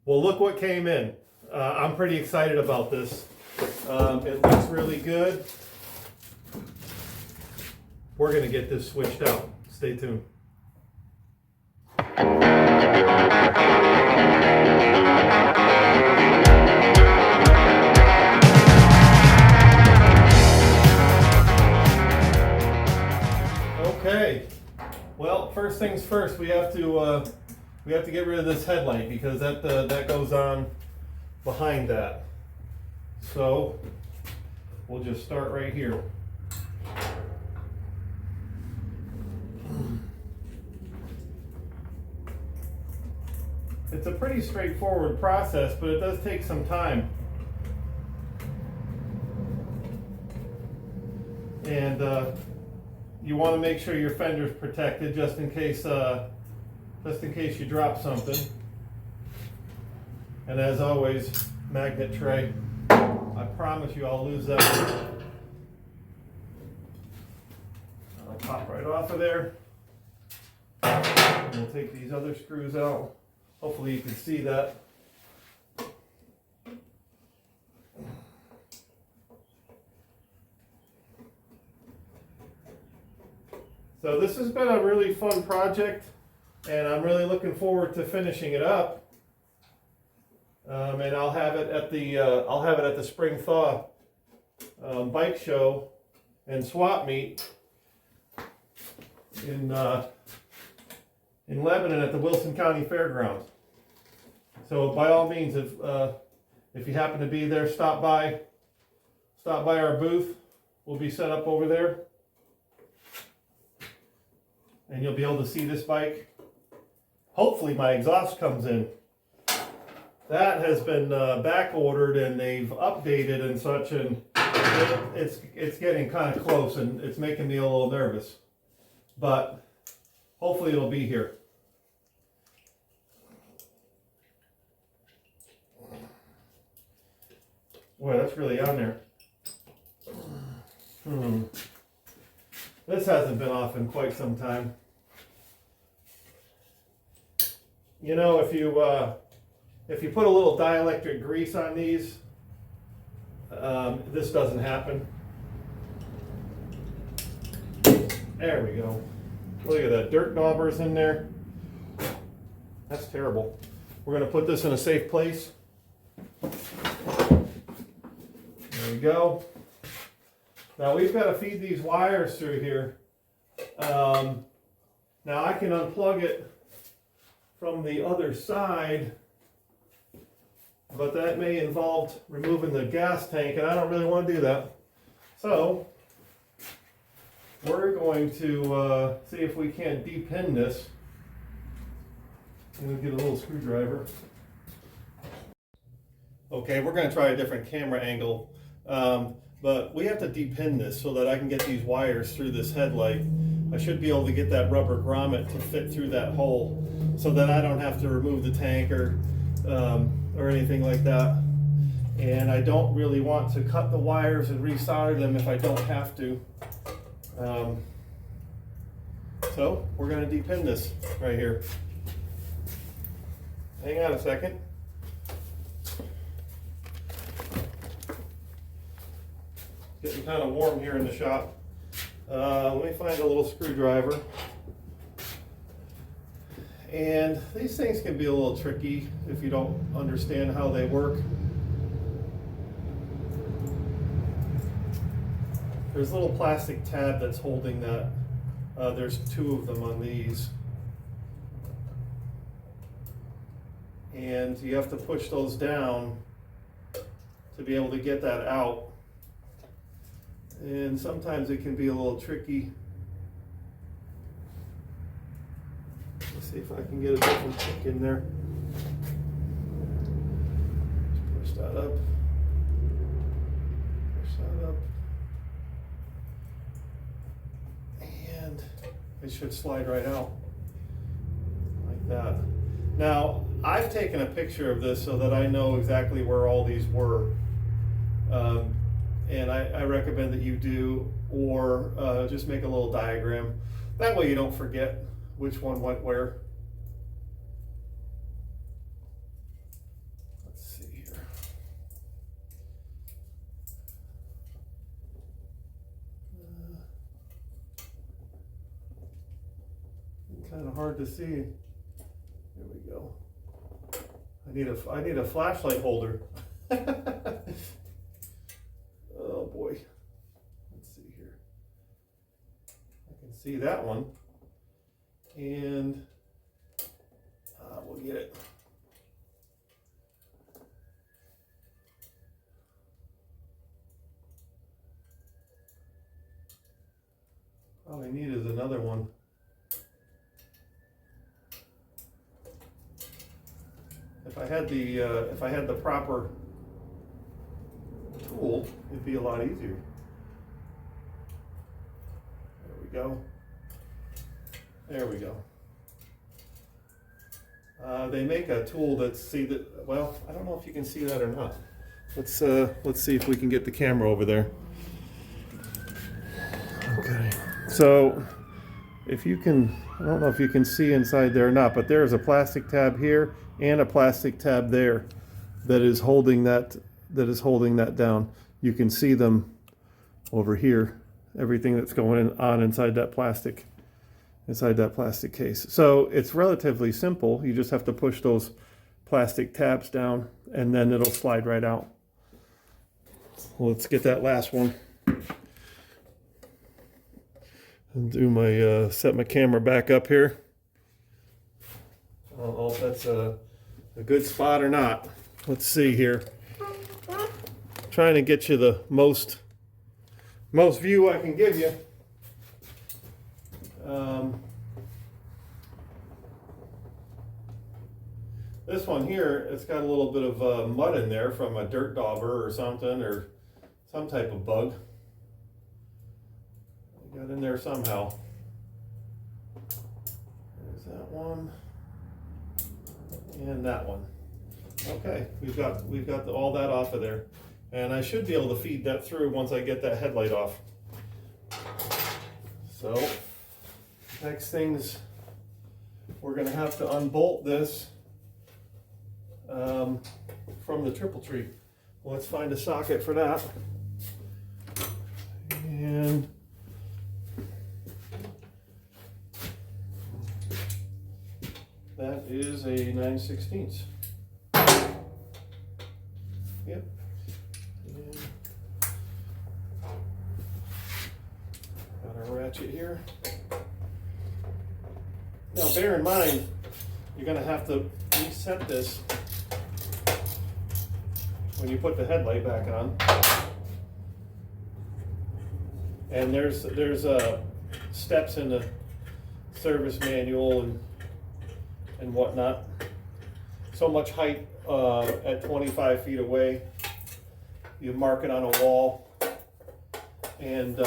Well, look what came in. I'm pretty excited about this. It looks really good. We're gonna get this switched out. Stay tuned. Okay. Well, first things first, we have to get rid of this headlight because that goes on behind that. So we'll just start right here. It's a pretty straightforward process, but it does take some time. And you want to make sure your fender's protected just in case you drop something. And as always, magnet tray. I promise you I'll lose that one. I'll pop right off of there. And we'll take these other screws out. Hopefully you can see that. So this has been a really fun project, and I'm really looking forward to finishing it up. And I'll have it at the Spring Thaw bike show and swap meet in Lebanon at the Wilson County Fairgrounds. So by all means, if you happen to be there, stop by our booth. We'll be set up over there, and you'll be able to see this bike. Hopefully my exhaust comes in. That has been back ordered, and they've updated and such, and it's getting kind of close, and it's making me a little nervous. But hopefully it'll be here. Boy, that's really on there. This hasn't been off in quite some time. You know, if you put a little dielectric grease on these, this doesn't happen. There we go. Look at that, dirt daubers in there. That's terrible. We're going to put this in a safe place. There we go. Now we've got to feed these wires through here. Now I can unplug it from the other side, but that may involve removing the gas tank, and I don't really want to do that. So we're going to see if we can't depin this. I'm going to get a little screwdriver. Okay, we're going to try a different camera angle, but we have to depin this so that I can get these wires through this headlight. I should be able to get that rubber grommet to fit through that hole so that I don't have to remove the tank or anything like that. And I don't really want to cut the wires and resolder them if I don't have to. So we're going to depin this right here. Hang on a second. It's getting kind of warm here in the shop. Let me find a little screwdriver. And these things can be a little tricky if you don't understand how they work. There's a little plastic tab that's holding that. There's two of them on these. And you have to push those down to be able to get that out. And sometimes it can be a little tricky. Let's see if I can get a different hook in there. Just push that up. Push that up. And it should slide right out. Like that. Now, I've taken a picture of this so that I know exactly where all these were. And I recommend that you do, or just make a little diagram. That way you don't forget which one went where. kind of hard to see. Here we go. I need a flashlight holder. Oh boy. Let's see here. I can see that one. And we'll get it. All I need is another one. If I had the proper tool, it'd be a lot easier. There we go. There we go. They make a tool that's well, I don't know if you can see that or not. Let's see if we can get the camera over there. Okay. So if you can, I don't know if you can see inside there or not, but there's a plastic tab here and a plastic tab there that is holding that down. You can see them over here, everything that's going on inside that plastic case. So it's relatively simple. You just have to push those plastic tabs down and then it'll slide right out. Let's get that last one. And do my set my camera back up here. I don't know if that's a good spot or not. Let's see here. Trying to get you the most view I can give you. This one here, it's got a little bit of mud in there from a dirt dauber or something, or some type of bug. Got in there somehow. There's that one and that one. Okay, we've got all that off of there, and I should be able to feed that through once I get that headlight off. So next things, we're going to have to unbolt this from the triple tree. Well, let's find a socket for that. And that is a 9/16. Yep. And got our ratchet here. Now bear in mind, you're going to have to reset this when you put the headlight back on. And there's steps in the service manual and whatnot. So much height at 25 feet away. You mark it on a wall, and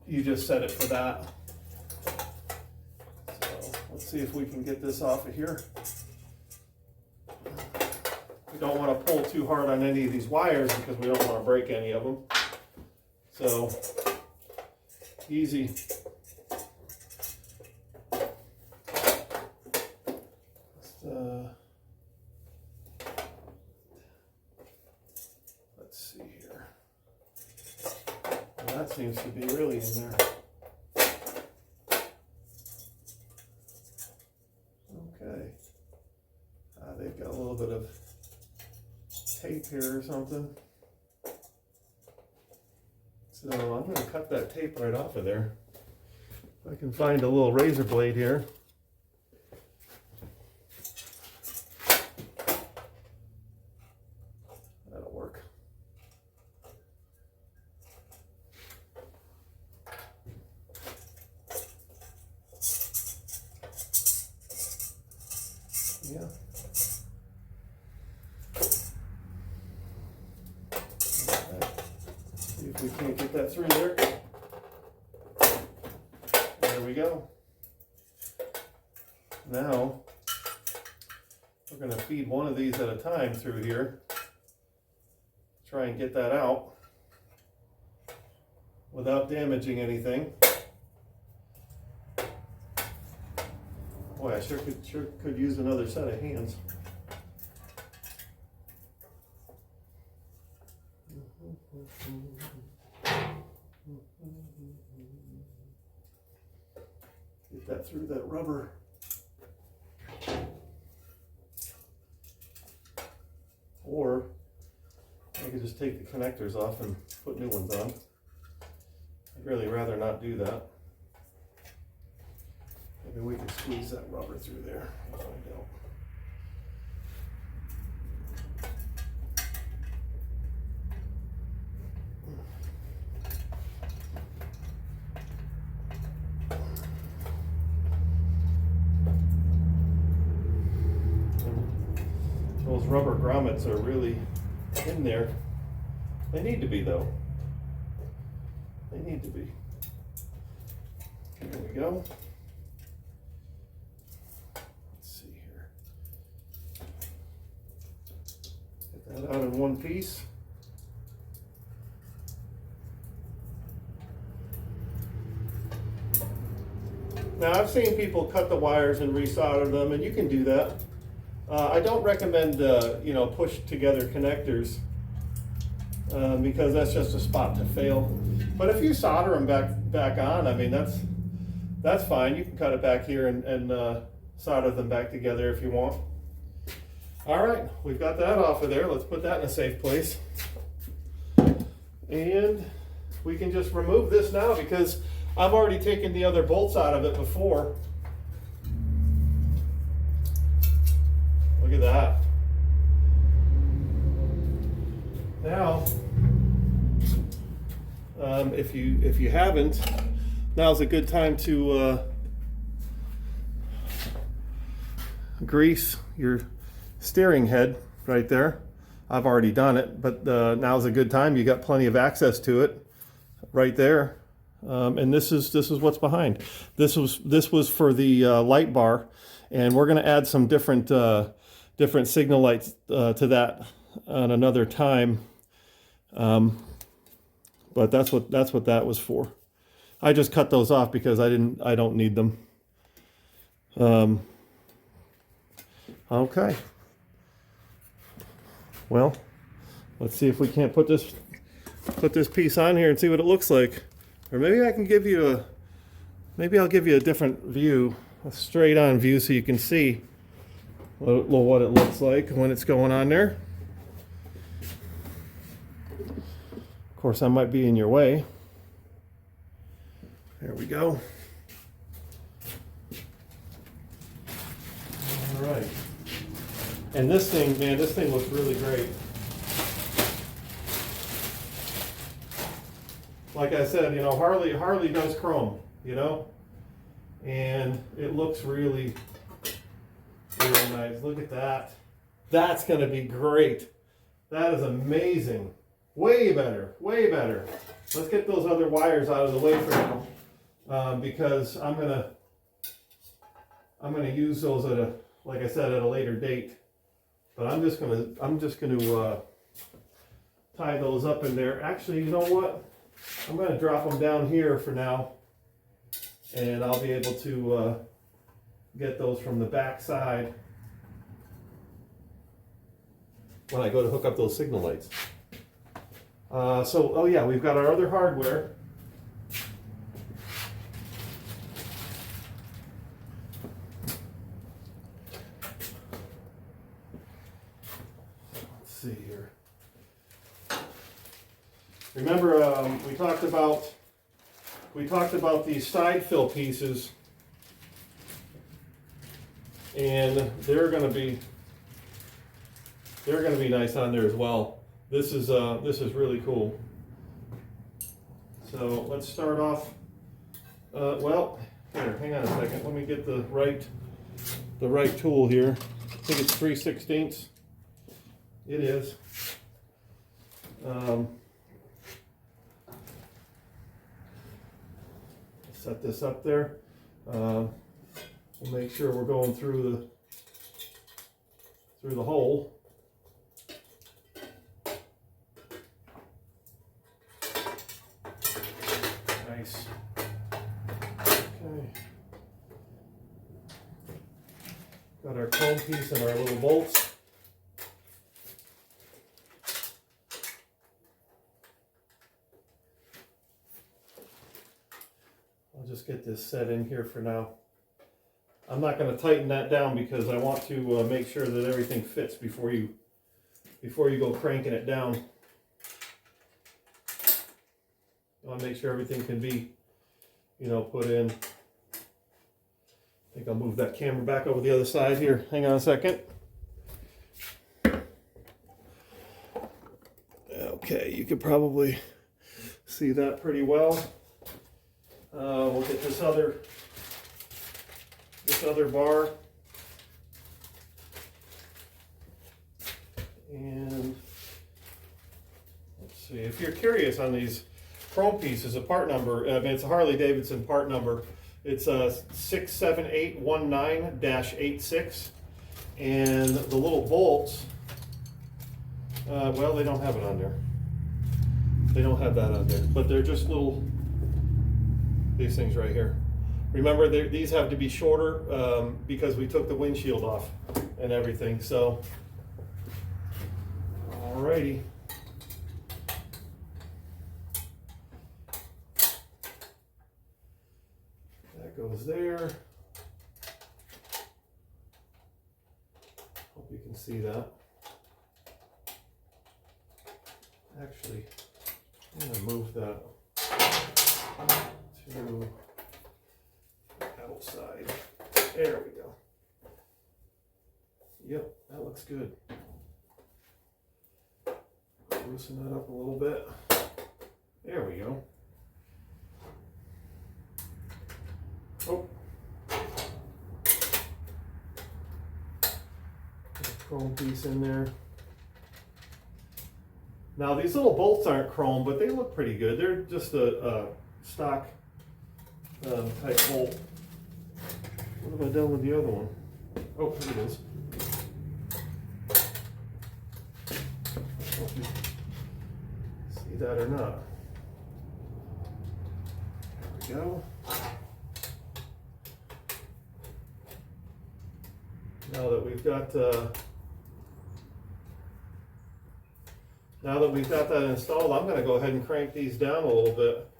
you just set it for that. So let's see if we can get this off of here. We don't want to pull too hard on any of these wires because we don't want to break any of them. So easy. Let's see here. Well, that seems to be really in there. Okay. They've got a little bit of tape here or something. So I'm going to cut that tape right off of there. If I can find a little razor blade here. That'll work. Yeah. See if we can't get that through there. There we go. Now we're going to feed one of these at a time through here. Try and get that out without damaging anything. Boy, I sure could use another set of hands. that through that rubber. Or I could just take the connectors off and put new ones on. I'd really rather not do that. Maybe we can squeeze that rubber through there. I'll find out. Those rubber grommets are really in there. They need to be though. They need to be. There we go. Let's see here. Get that out in one piece. Now I've seen people cut the wires and resolder them, and you can do that. I don't recommend you know, push together connectors because that's just a spot to fail. But if you solder them back on, I mean that's fine. You can cut it back here and solder them back together if you want. All right, we've got that off of there. Let's put that in a safe place. And we can just remove this now because I've already taken the other bolts out of it before. Look at that. Now, if you haven't, now's a good time to grease your steering head right there. I've already done it, but now's a good time. You got plenty of access to it right there. And this is what's behind. This was for the light bar, and we're going to add some different signal lights to that on another time. But that's what that was for. I just cut those off because I don't need them. Okay. Well, let's see if we can't put this piece on here and see what it looks like. Or maybe I can give you maybe I'll give you a different view, a straight on view, so you can see what it looks like when it's going on there. Of course, I might be in your way. There we go. All right. And this thing, man, this thing looks really great. Like I said, you know, Harley does chrome, you know, and it looks really nice. Look at that. That's going to be great. That is amazing. Way better, way better. Let's get those other wires out of the way for now, because I'm gonna use those like I said, at a later date. But I'm just gonna tie those up in there. Actually, you know what? I'm going to drop them down here for now, and I'll be able to get those from the back side when I go to hook up those signal lights. Oh yeah, we've got our other hardware. Let's see here. Remember, we talked about these side fill pieces, and they're going to be nice on there as well. This is really cool. So let's start off. Well, here, hang on a second. Let me get the right tool here. I think it's 3/16. It is. Set this up there. We'll make sure we're going through the hole. Nice. Okay. Got our chrome piece and our little bolts. I'll just get this set in here for now. I'm not going to tighten that down because I want to make sure that everything fits before you go cranking it down. I want to make sure everything can be, you know, put in. I think I'll move that camera back over the other side here. Hang on a second. Okay, you can probably see that pretty well. We'll get this other bar. And let's see, if you're curious on these chrome pieces, a part number, I mean, it's a Harley-Davidson part number. It's 67819-86. And the little bolts, well, they don't have it on there. They don't have that on there, but they're just little, these things right here. Remember, these have to be shorter because we took the windshield off and everything, so. Alrighty. That goes there. Hope you can see that. Actually, I'm gonna move that to the outside. There we go. Yep, that looks good. Loosen that up a little bit. There we go. Oh. Put a chrome piece in there. Now these little bolts aren't chrome, but they look pretty good. They're just a stock type bolt. What have I done with the other one? Oh, here it is. See that or not? There we go. Now that we've got that installed, I'm going to go ahead and crank these down a little bit.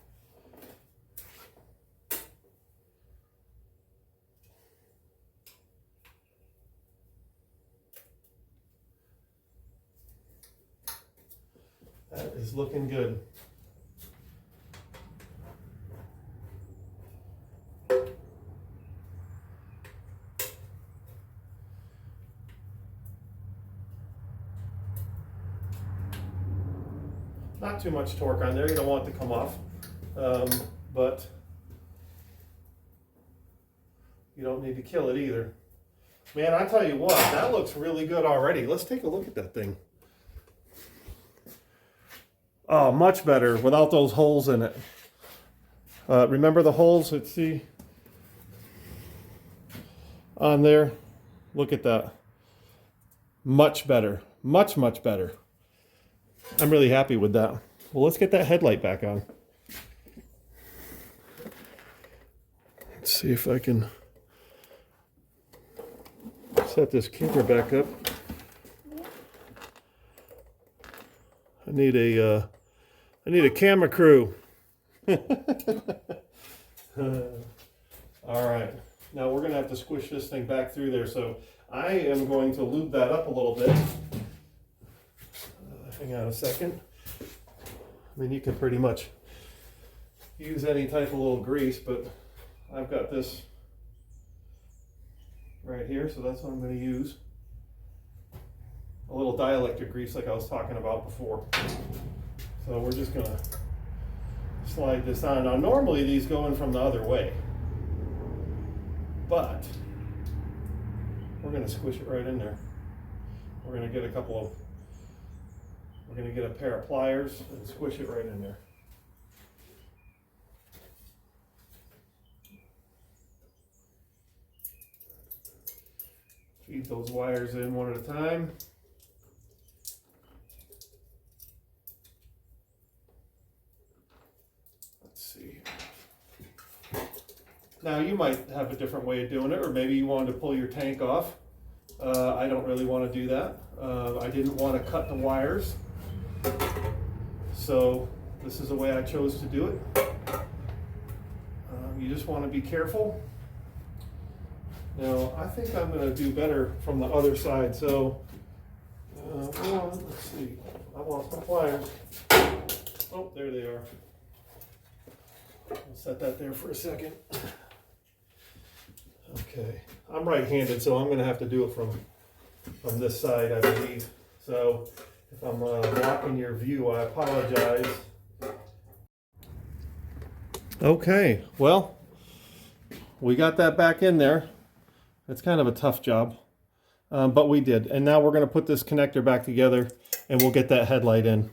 That is looking good. Not too much torque on there, you don't want it to come off, but you don't need to kill it either. Man, I tell you what, that looks really good already. Let's take a look at that thing. Oh, much better without those holes in it. Remember the holes? Let's see. On there. Look at that. Much better. Much, much better. I'm really happy with that. Well, let's get that headlight back on. Let's see if I can set this camera back up. I need a camera crew. All right. Now we're going to have to squish this thing back through there. So I am going to lube that up a little bit. Hang on a second. I mean, you can pretty much use any type of little grease, but I've got this right here, so that's what I'm going to use. A little dielectric grease like I was talking about before. So we're just going to slide this on. Now normally these go in from the other way, but we're going to squish it right in there. We're going to get a pair of pliers and squish it right in there. Feed those wires in one at a time. Let's see. Now you might have a different way of doing it, or maybe you wanted to pull your tank off. I don't really want to do that. I didn't want to cut the wires. So this is the way I chose to do it. You just want to be careful Now, I think I'm going to do better from the other side. So, well, let's see. I lost my pliers. Oh, there they are. I'll set that there for a second. Okay, I'm right-handed, so I'm going to have to do it from this side, I believe. So, if I'm blocking your view, I apologize. Okay, well, we got that back in there. It's kind of a tough job, but we did. And now we're going to put this connector back together, and we'll get that headlight in.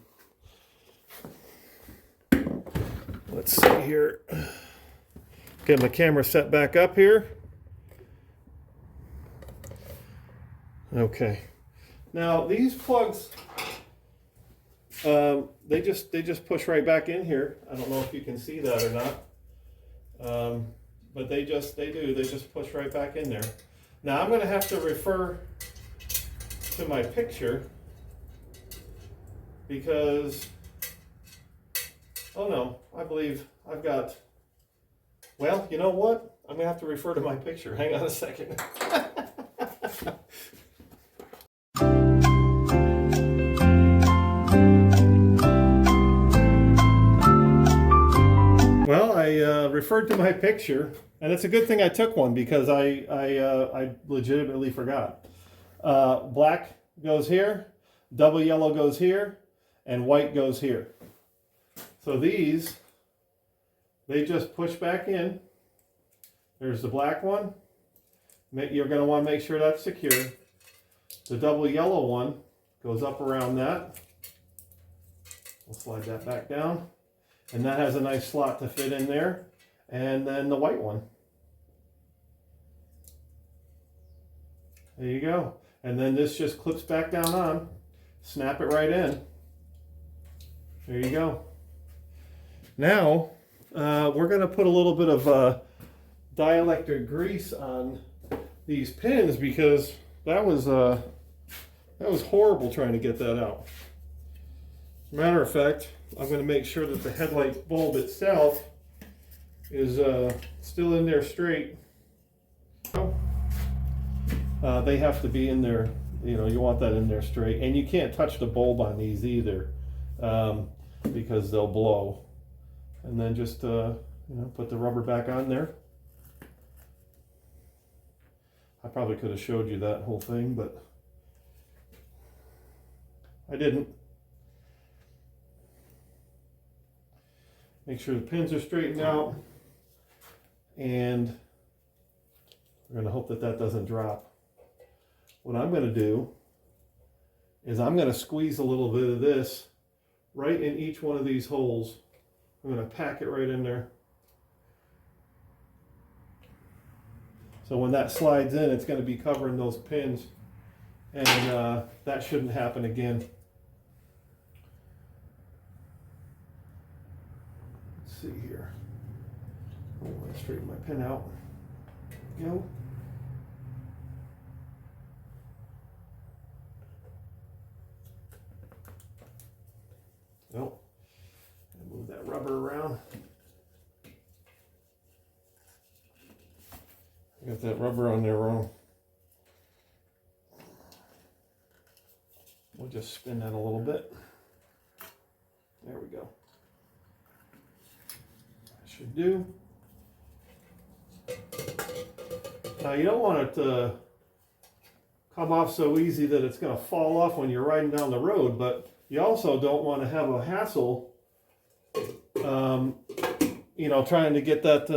Let's see here. Get my camera set back up here. Okay. Now these plugs, they just push right back in here. I don't know if you can see that or not, but they just push right back in there. Now I'm going to have to refer to my picture because, oh no, I believe I've got, well, you know what? I'm going to have to refer to my picture. Hang on a second. Well, I referred to my picture, and it's a good thing I took one because I legitimately forgot. Black goes here, double yellow goes here, and white goes here. So these, they just push back in. There's the black one. You're going to want to make sure that's secure. The double yellow one goes up around that. We'll slide that back down. And that has a nice slot to fit in there. And then the white one. There you go. And then this just clips back down on. Snap it right in. There you go. Now, we're going to put a little bit of dielectric grease on these pins because that was horrible trying to get that out. As a matter of fact, I'm going to make sure that the headlight bulb itself is still in there straight. They have to be in there, you know, you want that in there straight. And you can't touch the bulb on these either because they'll blow. And then just, you know, put the rubber back on there. I probably could have showed you that whole thing, but I didn't. Make sure the pins are straightened out, and we're going to hope that that doesn't drop. What I'm going to do is I'm going to squeeze a little bit of this right in each one of these holes. I'm going to pack it right in there. So when that slides in, it's going to be covering those pins, and that shouldn't happen again. See here. I want to straighten my pin out. There we go. Nope. Move that rubber around. I got that rubber on there wrong. We'll just spin that a little bit. There we go. Should do. Now you don't want it to come off so easy that it's going to fall off when you're riding down the road, but you also don't want to have a hassle, you know, trying to get that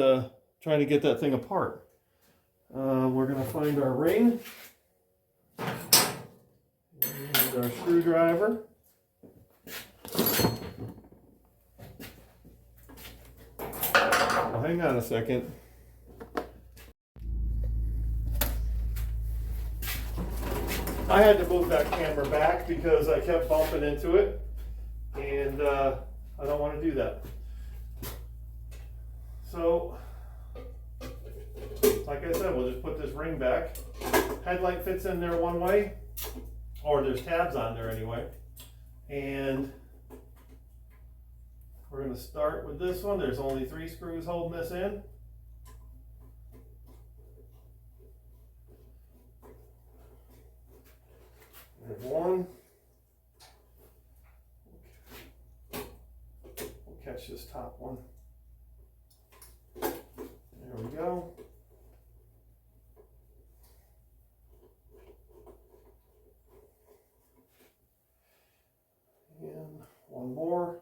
thing apart. We're going to find our ring and our screwdriver. Well, hang on a second. I had to move that camera back because I kept bumping into it, and I don't want to do that. So, like I said, we'll just put this ring back. Headlight fits in there one way, or there's tabs on there anyway. And we're going to start with this one. There's only 3 screws holding this in. There's one. We'll catch this top one. There we go. And one more.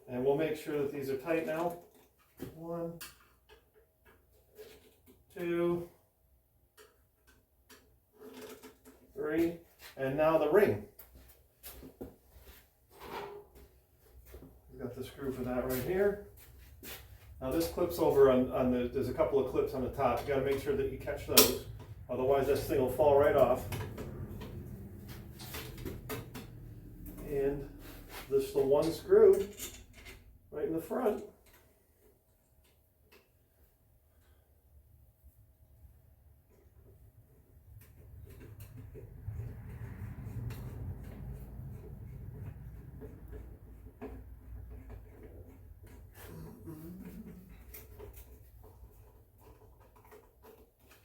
And we'll make sure that these are tight now. 1, 2, 3, and now the ring. We've got the screw for that right here. Now this clips over on the, there's a couple of clips on the top. You gotta make sure that you catch those. Otherwise this thing will fall right off. And this is the one screw right in the front.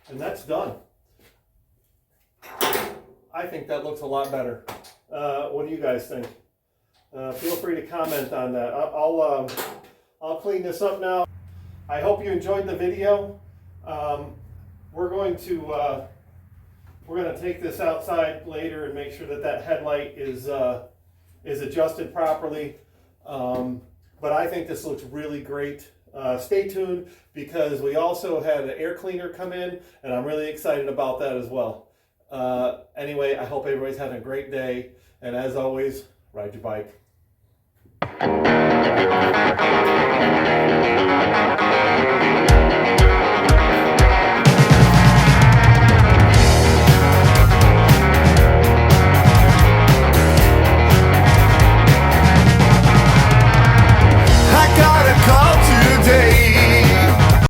And that's done. I think that looks a lot better. What do you guys think? Feel free to comment on that. I'll clean this up now. I hope you enjoyed the video. We're going to take this outside later and make sure that that headlight is adjusted properly. But I think this looks really great. Stay tuned because we also had an air cleaner come in and I'm really excited about that as well. Anyway, I hope everybody's having a great day, and as always, ride your bike.